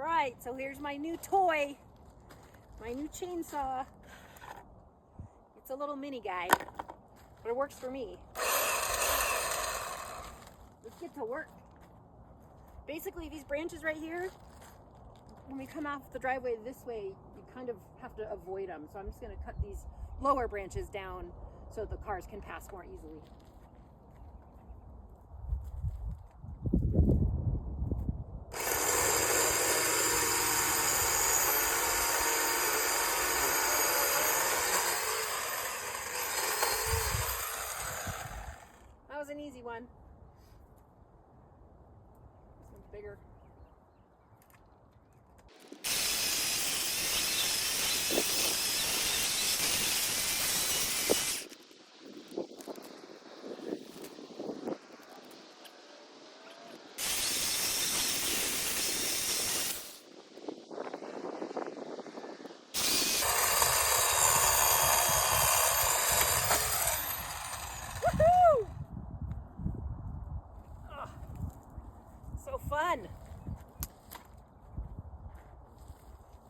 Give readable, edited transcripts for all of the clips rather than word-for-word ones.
Alright, so here's my new toy. My new chainsaw. It's a little mini guy, but it works for me. Let's get to work. Basically, these branches right here, when we come off the driveway this way, you kind of have to avoid them. So I'm just going to cut these lower branches down so the cars can pass more easily. That was an easy one. This one's bigger. So fun!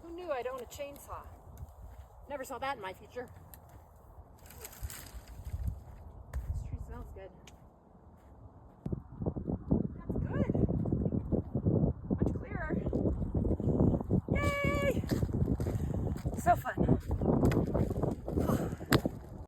Who knew I'd own a chainsaw? Never saw that in my future. This tree smells good. That's good! Much clearer. Yay! So fun.